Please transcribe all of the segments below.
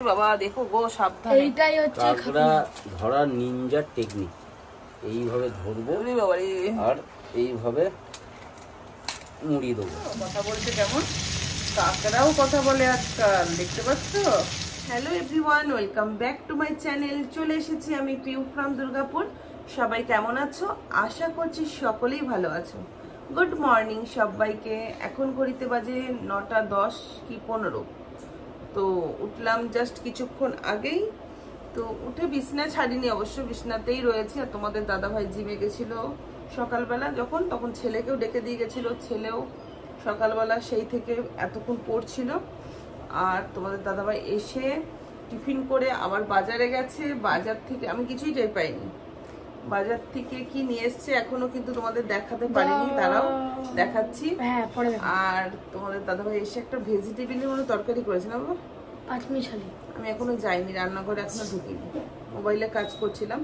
বাবা দেখো গো সাবধানে, এইটাই হচ্ছে কাঁকড়া ধরার নিনজা টেকনিক। এইভাবে ধরবো আর এইভাবে মুড়িয়ে দেবো। কথা বলছে কেমন, কাঁকড়াও কথা বলে আজকাল, দেখতে পাচ্ছ? Hello everyone, welcome back to my channel. চলে এসেছি আমি পিউ ফ্রম দুর্গাপুর। সবাই কেমন আছো? আশা করছি সকলেই ভালো আছো। গুড মর্নিং সবাইকে। এখন ঘড়িতে বাজে 9টা 10 কি 15। তো উঠলাম জাস্ট কিছুক্ষণ আগেই। তো উঠে বিছনা ছাড়িনি, অবশ্য বিছনাতেই রয়েছে। আর তোমাদের দাদাভাই জিমে গেছিল সকালবেলা, তখন ছেলেকেও ডেকে দিয়ে গেছিল। ছেলেও সকালবেলা সেই থেকে এতক্ষণ পড়ছিল। আর তোমাদের দাদাভাই এসে টিফিন করে আবার বাজারে গেছে। বাজার থেকে আমি কিছুই টের পাইনি, বাজার থেকে কি নিয়ে এসছে এখনো কিন্তু তোমাদের দেখাতে পারিনি। দাঁড়াও দেখাচ্ছি। আর তোমাদের দাদাভাই এসে একটা ভেজিটেবিলের মতো তরকারি করেছে না বাবা, পাঁচমিশালি। আমি এখনো যাইনি রান্নাঘরে, এখনো ঢুকিনি, মোবাইলে কাজ করছিলাম।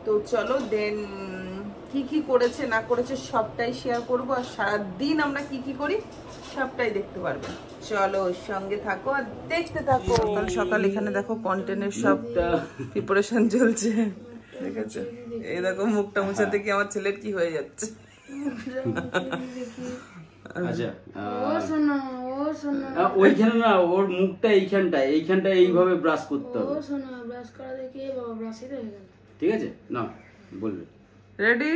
তো চলো দেন কি কি করেছে না করেছে সবটাই শেয়ার করবো। আর সারাদিন আমরা কি কি করি সবটাই দেখতে পারবে। চলো সঙ্গে থাকো আর দেখতে থাকো। সকাল সকাল এখানে দেখো কন্টেন্টের সব প্রিপারেশন চলছে, দেখেছো? এই দেখো মুখটা মুছাতে কি আমার ছেলের কি হয়ে যাচ্ছে। ওইখানে না, ওর মুখটা এইখানটা এইভাবে ব্রাশ করতে হবে। ঠিক আছে, না বলবে। Ready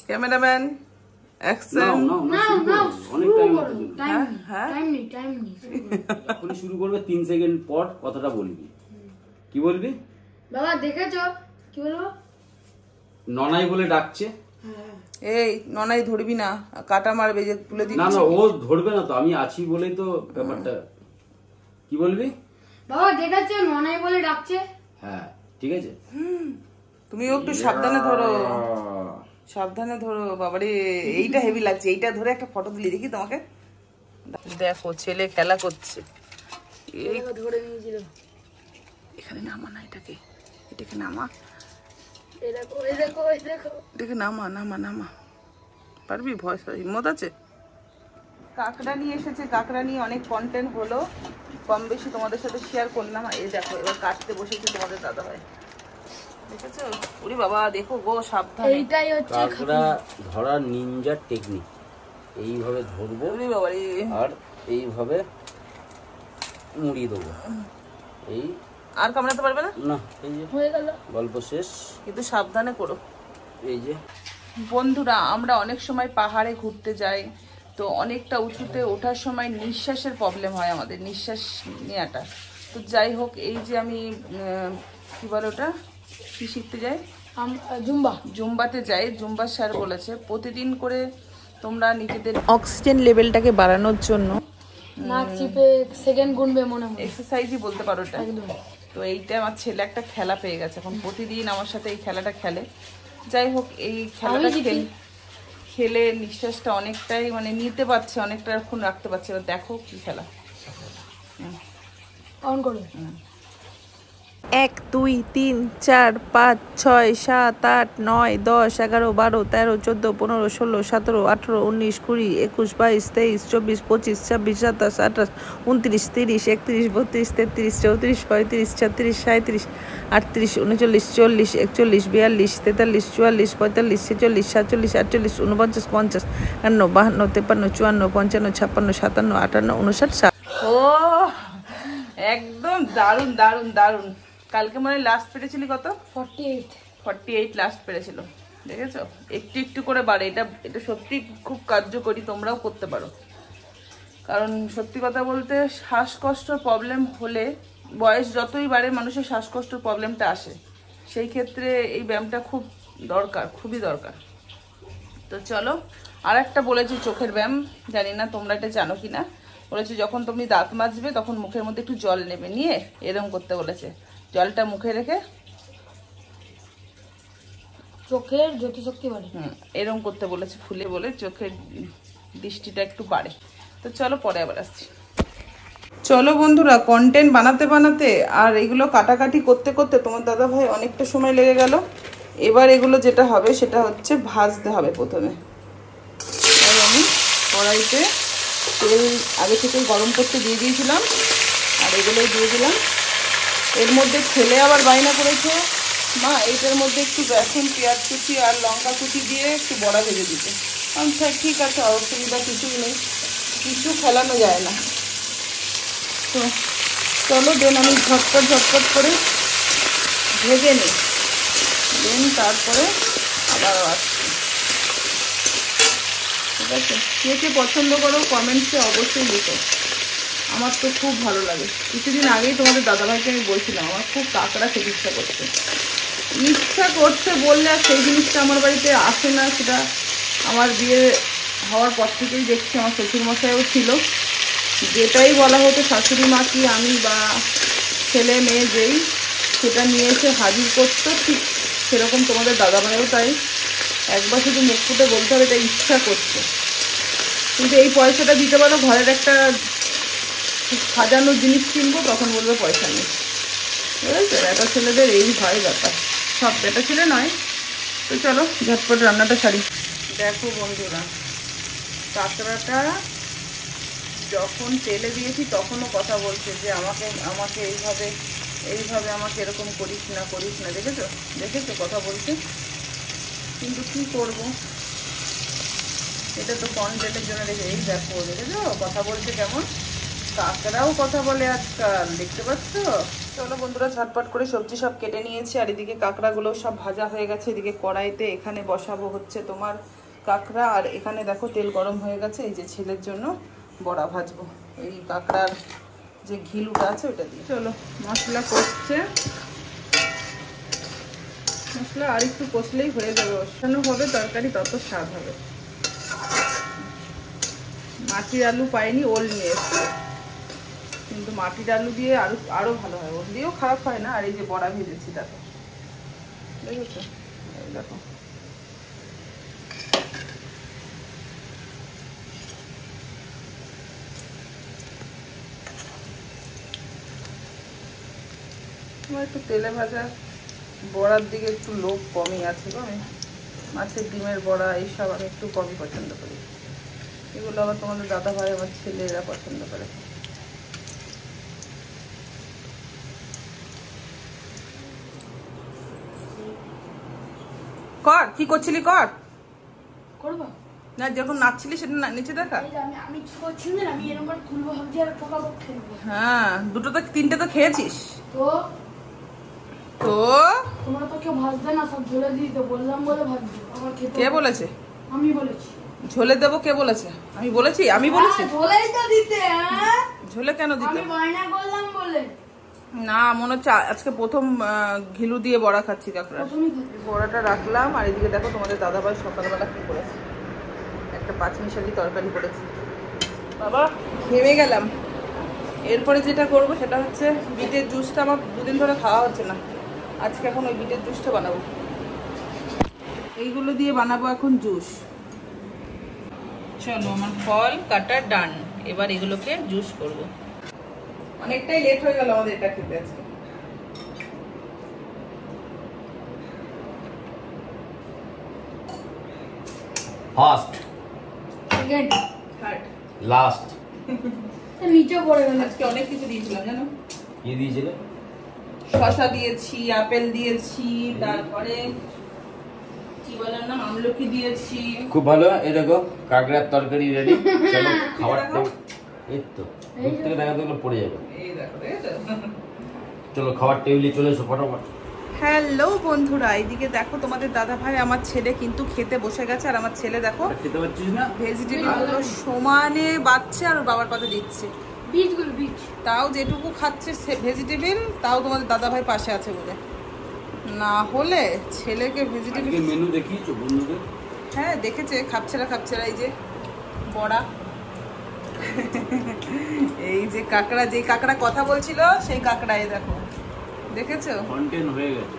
cameraman, action. অনেক টাইম যখন শুরু করবে 3 সেকেন্ড পর কথাটা বলবি। কি বলবি বাবা? দেখেছো কি বলবো? ননাই বলে ডাকছে। এই ননাই ধরবি না, কাটা মারবে যে তুলে দিবি। না না, ও ধরবে না তো, আমি আছি বলেই তো ব্যাপারটা। কি বলবি বাবা? দেখেছো ননাই বলে ডাকছে। হ্যাঁ ঠিক আছে, তুমিও একটু সাবধানে ধরো, সাবধানে ধরো বাবারে। এইটা হেভি লাগছে, এইটা ধরে একটা ফটো তুলি দেখি তোমাকে। দেখো ছেলে খেলা করছে, ধরে নিয়েছিল। এখানে নামা না, এটাকে নামা, এটাকে নামা। পারবি? ভয় হিম্মত আছে? কাঁকড়া নিয়ে এসেছে, কাঁকড়া নিয়ে অনেক কন্টেন্ট হলো, কম বেশি তোমাদের সাথে শেয়ার করলাম। এই দেখো এবার কাটতে বসেছে তোমাদের দাদাভাই, দেখেছো? ওরে বাবা দেখো গো সাবধানে, এইটাই হচ্ছে কাঁকড়া ধরার নিনজা টেকনিক। এইভাবে ধরবো আর এইভাবে মুড়িয়ে দেবো। এই আর কামড়াতে পারবে না। না, এই যে হয়ে গেল, গল্প শেষ। কিন্তু সাবধানে করো। এই যে বন্ধুরা, আমরা অনেক সময় পাহাড়ে ঘুরতে যাই, তো অনেকটা উঁচুতে ওঠার সময় নিঃশ্বাসের প্রবলেম হয় আমাদের, নিঃশ্বাস নেওয়াটা। তো যাই হোক, এই যে আমি কি বলে ওটা, কি শিখতে যাই, জুম্বাতে যাই। জুম্বা স্যার বলেছে প্রতিদিন করে তোমরা নিজেদের অক্সিজেন লেভেলটাকে বাড়ানোর জন্য নাক চিপে সেকেন্ড গুনবে, মনে হয় এক্সারসাইজই বলতে পারো ওটা। তো এইটা আমার ছেলে একটা খেলা পেয়ে গেছে, এখন প্রতিদিন আমার সাথে এই খেলাটা খেলে। যাই হোক, এই খেলাটা খেলে নিঃশ্বাসটা অনেকটাই মানে নিতে পারছে, অনেকটা এখন রাখতে পারছে। এবার দেখো কি খেলা। অন করো। 1 2 3 4 5 6 7 8 9 10 11 12 13 14 15 16 17 18 19 20 21 22 23 24 25 26 27 28 29 30 31 32 33 34 35 36 37 38 39 40 41 42 43 44 45 46 47 48 49 50 51 52 53 54 55 56 57 58 59 60। ও একদম দারুণ দারুণ দারুণ। কালকে মানে লাস্ট পেরেছিলি কত? 48 লাস্ট পেরেছিল, দেখেছো? একটু একটু করে বাড়ে। এটা সত্যি খুব কার্যকরী, তোমরাও করতে পারো। কারণ সত্যি কথা বলতে শ্বাসকষ্টর প্রবলেম হলে, বয়স যতই বাড়ে মানুষের শ্বাসকষ্টর প্রবলেমটা আসে, সেই ক্ষেত্রে এই ব্যায়ামটা খুব দরকার, খুবই দরকার। তো চলো, আর একটা বলেছি চোখের ব্যায়াম, জানি না তোমরা এটা জানো কি না। বলেছে যখন তুমি দাঁত মাজবে তখন মুখের মধ্যে একটু জল নেবে, নিয়ে এরকম করতে বলেছে। জলটা মুখে রেখে চোখের জ্যোতিশক্তি বাড়ে, এরকম করতে বলেছে, ফুলে বলে চোখের দৃষ্টিটা একটু বাড়ে। তো চলো পরে আবার আসছি। চলো বন্ধুরা, কন্টেন্ট বানাতে বানাতে আর এগুলো কাটাকাটি করতে করতে তোমার দাদা ভাই অনেকটা সময় লেগে গেল। এবার এগুলো যেটা হবে সেটা হচ্ছে ভাজতে হবে প্রথমে। আমি কড়াইতে তেল আগে থেকে গরম করতে দিয়ে দিয়েছিলাম, আর এগুলোই দিয়ে দিলাম। এর মধ্যে ছেলে আবার বায়না করেছে মা এইটার মধ্যে একটু বেসন পেঁয়াজ কুচি আর লঙ্কা কুচি দিয়ে একটু বড়া ভেজে দিতে। আচ্ছা ঠিক আছে, অসুবিধা কিছুই নেই, কিছু ফেলানো যায় না। তো চলো দেন আমি ঝটপট করে ভেজে নিই, দেন তারপরে আবার আসছি। ঠিক আছে, কে কে পছন্দ করো কমেন্টসে অবশ্যই লিখো। আমার তো খুব ভালো লাগে। কিছুদিন আগেই তোমাদের দাদাভাইকে আমি বলছিলাম আমার খুব কাঁকড়া খেতে ইচ্ছা করছে বললে আর সেই জিনিসটা আমার বাড়িতে আসে না। সেটা আমার বিয়ে হওয়ার পর থেকেই দেখছি, আমার শ্বশুরমশাইও ছিল, যেটাই বলা হতো শাশুড়ি মা কি আমি বা ছেলে মেয়ে যেই সেটা নিয়ে এসে হাজির করতো, ঠিক সেরকম তোমাদের দাদাভাইও তাই। একবার শুধু মুখ ফুটে বলতে হবে এটা ইচ্ছা করছে, কিন্তু এই পয়সাটা দিতে পারো ঘরের একটা সাজানোর জিনিস কিনবো, তখন বলবে পয়সা নেই। বুঝেছো, বেটা ছেলেদের এই হয় ব্যাপার, সব বেটা ছেলে নয়। তো চলো ঝটপট রান্নাটা সারি। দেখো বন্ধুরা, কাঁকড়াটা যখন তেলে দিয়েছি তখনও কথা বলছে যে আমাকে এইভাবে আমাকে এরকম করিস না। দেখেছো কথা বলছে, কিন্তু কি করব, এটা তো কন্টেন্টের জন্য রেখে। এই দেখো দেখেছো কথা বলছে কেমন, কাকড়াও কথা বলে আজকাল, দেখতে পাচ্ছ। চলো বন্ধুরা ঝটপট করে সবজি সব কেটে নিয়েছি, আর এদিকে কাঁকড়াগুলো সব ভাজা হয়ে গেছে। এদিকে কড়াইতে এখানে বসাবো হচ্ছে তোমার কাঁকড়া, আর এখানে দেখো তেল গরম হয়ে গেছে। এই যে ছেলের জন্য বড়া ভাজবো এই কাঁকড়ার যে ঘিলুটা আছে ওটা দিয়ে। চলো মশলা কষছে, মশলা আর একটু কষলেই হয়ে যাবে, ওষানো হবে তরকারি, তত স্বাদ হবে। মাটির আলু পাইনি, ওল নিয়ে এসছে, কিন্তু মাটির আলু দিয়ে আরো ভালো হয়, ওল দিয়েও খারাপ হয় না। আর এই যে বড়া ভেজেছি দেখো, দেখেছো, এই দেখো আমার একটু তেলে ভাজা বড়ার দিকে একটু লোভ কমই আছে গো। আমি মাছের ডিমের বড়া এইসব আমি একটু কমই পছন্দ করি, এগুলো আবার তোমাদের দাদা ভাই আমার ছেলেরা পছন্দ করে। কর, কি করছিলি কর, করবো না যখন নাচছিলি সেটা নিচে দেখা। আমি কি করছি না, আমি এরকম করে তুলবো ভাবছি আর পোকা খেলবো। হ্যাঁ দুটো তো তিনটে তো খেয়েছিস তো তোমরা তো কেউ ভাজবে না, সব ঝোলে দিতে বললাম বলে ভাজবে। আমার খেতে কে বলেছে? আমি বলেছি ঝোলে দেবো। কে বলেছে? আমি বলেছি? আমি বলেছি ঝোলেই তো দিতে। ঝোলে কেন দিতে? আমি বায়না করলাম বলে না, মনে হচ্ছে আজকে প্রথম ঘিলু দিয়ে বড়া খাচ্ছি কাঁকড়া। বড়াটা রাখলাম, আর এদিকে দেখো তোমাদের দাদাভাই সকালবেলা কি করেছে, একটা পাঁচমিশালি তরকারি করেছে। বাবা ঘেমে গেলাম। এরপরে যেটা করব সেটা হচ্ছে বিটের জুসটা, আমার দুদিন ধরে খাওয়া হচ্ছে না, আজকে এখন ওই বিটের জুসটা বানাবো। এইগুলো দিয়ে বানাবো এখন জুস। চলো আমার ফল কাটা ডান, এবার এগুলোকে জুস করব। অনেকটাই লেট হয়ে গেল আমাদের এটা খেতে আজকে। First, second, third, last. নিচে পড়ে গেল। আজকে অনেক কিছু দিয়েছিলাম জানো। কি দিয়েছিলে? শসা দিয়েছি, আপেল দিয়েছি, তারপরে কি বলার নাম আমলকি দিয়েছি। খুব ভালো। এই দেখো কাঁকড়ার তরকারি রেডি। চলো খাবার এই তো দূর থেকে দেখা তো পড়ে যাবে। এই দেখো, দেখেছো? চলো খাবার টেবিলে চলে এসো ফটাফট। হ্যালো বন্ধুরা, এইদিকে দেখো তোমাদের দাদা ভাই আমার ছেলে কিন্তু খেতে বসে গেছে। আর আমার ছেলে দেখো খেতে পাচ্ছিস না, ভেজিটেবল গুলো সমানে বাচ্চা আর বাবার পাতে দিচ্ছে। তাও যেটুকু খাচ্ছে ভেজিটেবল, তাও তোমাদের দাদা ভাই পাশে আছে বলে, না হলে ছেলেকে ভেজিটেবল মেনু দেখিয়েছো বন্ধুদের? হ্যাঁ দেখেছে, খাপছেরা এই যে বড়া, এই যে কাঁকড়া, যে কাঁকড়া কথা বলছিল সেই কাঁকড়া, এই দেখো দেখেছো, কন্টেন্ট হয়ে গেছে।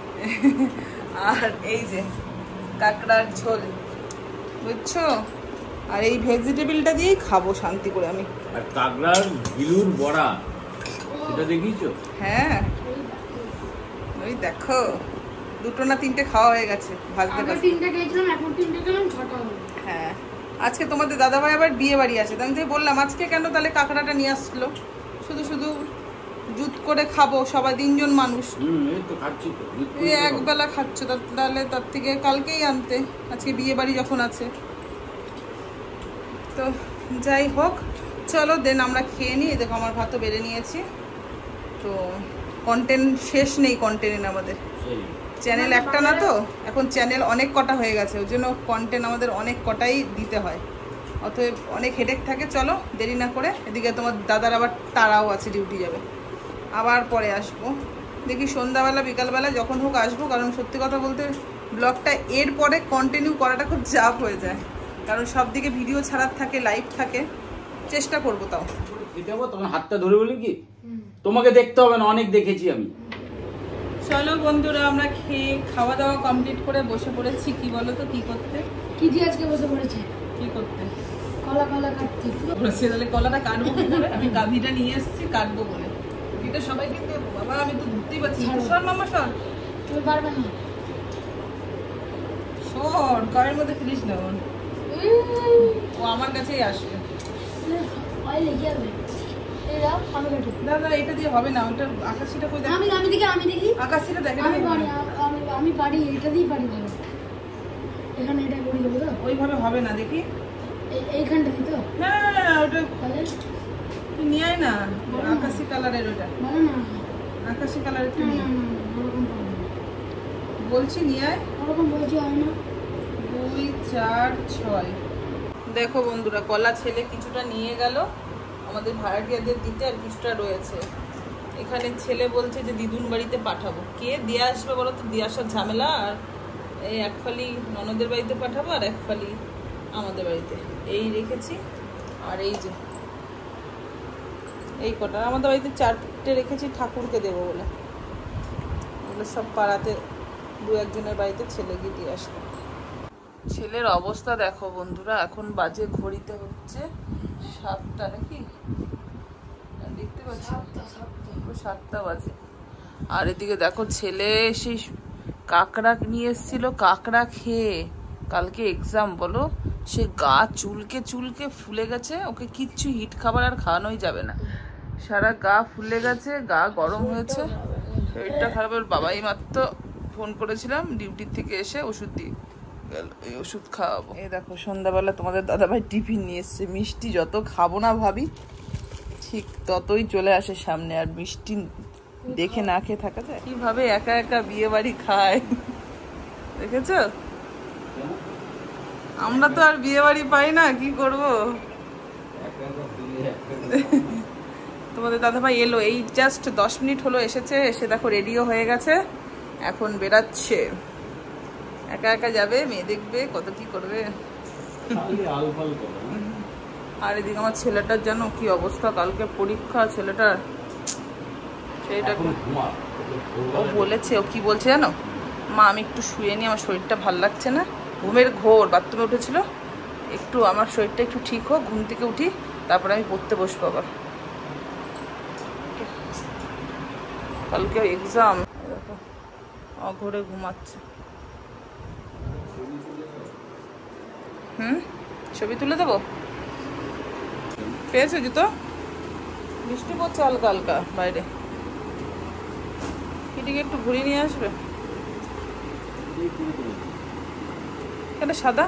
আর এই যে কাঁকড়ার ঝোল, বুঝছো, আর এই ভেজিটেবলটা দিয়েই খাবো শান্তি করে আমি। আর কাঁকড়ার ঘিলুর বড়া সেটা দেখিয়েছো? হ্যাঁ ওই দেখো দুটো না তিনটে খাওয়া হয়ে গেছে ভাজতে ভাজতে। তিনটে খেয়েছিলাম, এখন তিনটে খেলাম, ছটা হলো। হ্যাঁ আজকে তোমাদের দাদাভাই আবার বিয়ে বাড়ি আছে, আমি তো বললাম আজকে কেন তাহলে কাঁকড়াটা নিয়ে আসলো, শুধু শুধু জুত করে খাবো সবাই 3 জন মানুষ, এই তো খাচ্ছি তো, এই একবেলা খাচ্ছ, তাহলে তার থেকে কালকেই আনতে, আজকে বিয়ে বাড়ি যখন আছে। তো যাই হোক, চলো দেন আমরা খেয়ে নিই। দেখো আমার ভাতও বেড়ে নিয়েছি। তো কন্টেন্ট শেষ নেই, কন্টেন্ট আমাদের চ্যানেল একটা না, তো এখন চ্যানেল অনেক কটা হয়ে গেছে, ওই জন্য কন্টেন্ট আমাদের অনেক কটাই দিতে হয়, অতএব অনেক হেডেক থাকে। চলো দেরি না করে, এদিকে তোমার দাদার আবার তারাও আছে, ডিউটি যাবে, আবার পরে আসবো। দেখি সন্ধ্যাবেলা বিকালবেলা যখন হোক আসবো, কারণ সত্যি কথা বলতে ব্লগটা এর পরে কন্টিনিউ করাটা খুব চাপ হয়ে যায়, কারণ সব দিকে ভিডিও ছাড়ার থাকে, লাইভ থাকে। চেষ্টা করবো তাও। তোমার হাতটা ধরে বলি কি, তোমাকে দেখতে হবে না, অনেক দেখেছি আমি। চলো বন্ধুরা, আমরা খেয়ে খাওয়া দাওয়া কমপ্লিট করে বসে পড়েছি। কি বলো তো, কি করতে? কি দিয়ে আজকে বসে পড়েছে? কি করতে? কলা কাটতে। তাহলে কলাটা কাটবো কি করে? আমি গাভিটা নিয়ে এসেছি কাটবো বলে। এটা সবাইকে দেবো বাবা, আমি তো ধরতেই পারছি না। সর মামা সর, তুমি পারবে না। সর, গায়ের মধ্যে ফিরিস না, ও আমার কাছেই আসবে। দাদা এটা দিয়ে হবে না, ওটা আকাশিটা কই দেখ। আমি দেখি আকাশিটা দেখে। আমি পারি, এটা দিয়ে পারি ভালো। এখানে এটা করে দেবো তো? ওইভাবে হবে না, দেখি এইখানটা দিই তো? না না না, ওটা তাহলে নিয়ে আয় না, আকাশি কালারের। ওটা বলো না, আকাশি কালারের না না না, ওরকম পাবো না। বলছি নিয়ে আয়। ওরকম বলছি হয় না। 2 4 6। দেখো বন্ধুরা, কলা ছেলে কিছুটা নিয়ে গেল আমাদের ভাড়াটিয়াদের দিতে, আর কিছুটা রয়েছে এখানে। ছেলে বলছে যে দিদুন বাড়িতে পাঠাবো। কে দিয়ে আসবে বলো তো? দিয়ে আসার ঝামেলা। আর এই এক ফালি ননদের বাড়িতে পাঠাবো, আর এক ফালি আমাদের বাড়িতে। এই রেখেছি, আর এই যে এই কটা আমাদের বাড়িতে 4টে রেখেছি, ঠাকুরকে দেবো বলে। ওগুলো সব পাড়াতে 2-1 জনের বাড়িতে ছেলে গিয়ে দিয়ে আসবে। ছেলের অবস্থা দেখো বন্ধুরা, এখন বাজে ঘড়িতে হচ্ছে 7টা নাকি, দেখতে পাচ্ছি 7টা বাজে। আর এদিকে দেখো ছেলে সেই কাঁকড়া নিয়ে এসেছিল, কাঁকড়া খেয়ে কালকে এক্সাম বলো, সে গা চুলকে চুলকে ফুলে গেছে। ওকে কিচ্ছু হিট খাবার আর খাওয়ানোই যাবে না, সারা গা ফুলে গেছে, গা গরম হয়েছে, শরীরটা খারাপ। বাবাই মাত্র ফোন করেছিলাম ডিউটির থেকে এসে, ওষুধ দিয়ে গেল, এই ওষুধ খাওয়াবো। এই দেখো সন্ধ্যাবেলা তোমাদের দাদাভাই টিফিন নিয়ে এসছে। মিষ্টি যত খাবো না ভাবি, ঠিক ততই চলে আসে সামনে। আর মিষ্টি দেখে না খেয়ে থাকা যায়? কিভাবে একা একা বিয়ে বাড়ি খায় দেখেছ? আমরা তো আর বিয়ে বাড়ি পাই না, কি করব? তোমাদের দাদাভাই এলো, এই জাস্ট 10 মিনিট হলো এসেছে। এসে দেখো রেডিও হয়ে গেছে, এখন বেরাচ্ছে। একা একা যাবে, মেয়ে দেখবে, কত কি করবে। আর এদিকে আমার ছেলেটার জানো কি অবস্থা, কালকে পরীক্ষা ছেলেটার। সেটা ও বলেছে, ও কি বলছে জানো, মা আমি একটু শুয়ে নি, আমার শরীরটা ভাল লাগছে না। ঘুমের ঘোর, বাথরুমে উঠেছিল, একটু আমার শরীরটা একটু ঠিক হোক, ঘুম থেকে উঠি, তারপরে আমি পড়তে বসবো আবার। কালকে এক্সাম, দেখো অঘরে ঘুমাচ্ছে। ছবি তুলে দেবো? পেয়েছো জুতো? বৃষ্টি পড়ছে হালকা হালকা বাইরে, কিটিকে একটু ঘুরিয়ে নিয়ে আসবে। কেন সাদা?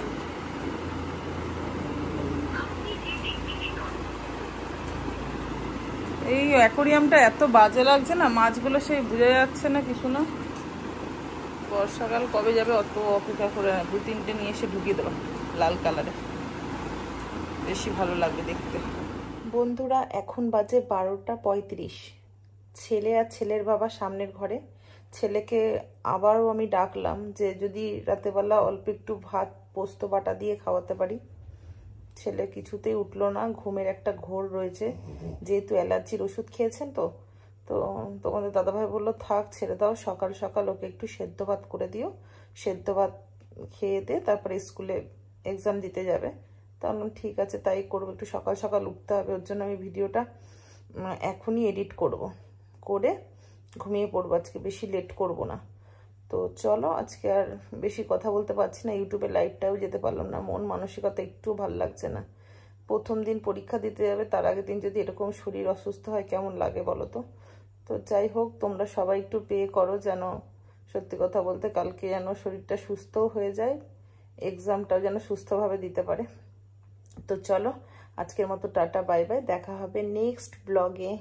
এই অ্যাকোরিয়ামটা এত বাজে লাগছে না, মাছগুলো সেই বোঝা যাচ্ছে না কিছু না। বর্ষাকাল কবে যাবে অত অপেক্ষা করে না, 2-3টে নিয়ে এসে ঢুকিয়ে দেবো লাল কালারে, বেশি ভালো লাগবে দেখতে। বন্ধুরা এখন বাজে 12টা 35। ছেলে আর ছেলের বাবা সামনের ঘরে। ছেলেকে আবারও আমি ডাকলাম যে যদি রাতেবেলা অল্প একটু ভাত পোস্ত বাটা দিয়ে খাওয়াতে পারি। ছেলে কিছুতেই উঠলো না, ঘুমের একটা ঘোর রয়েছে, যেহেতু অ্যালার্জির ওষুধ খেয়েছেন। তো তোমাদের দাদাভাই বললো থাক ছেড়ে দাও, সকাল সকাল ওকে একটু সেদ্ধ ভাত করে দিও, সেদ্ধ ভাত খেয়ে দিয়ে তারপরে স্কুলে এক্সাম দিতে যাবে। তাহলে ঠিক আছে তাই করবো, একটু সকাল সকাল উঠতে হবে। ওর জন্য আমি ভিডিওটা এখনই এডিট করে ঘুমিয়ে পড়বো, আজকে বেশি লেট করব না। তো চলো আজকে আর বেশি কথা বলতে পারছি না, ইউটিউবে লাইভটাও যেতে পারলাম না, মন মানসিকতা একটু ভালো লাগছে না। প্রথম দিন পরীক্ষা দিতে যাবে, তার আগের দিন যদি এরকম শরীর অসুস্থ হয় কেমন লাগে বলো তো। তো তো যাই হোক, তোমরা সবাই একটু পে করো যেন, সত্যি কথা বলতে কালকে যেন শরীরটা সুস্থও হয়ে যায়, এক্সামটাও যেন সুস্থভাবে দিতে পারে। তো চলো আজকের মতো টাটা, বাই বাই, দেখা হবে নেক্সট ব্লগে।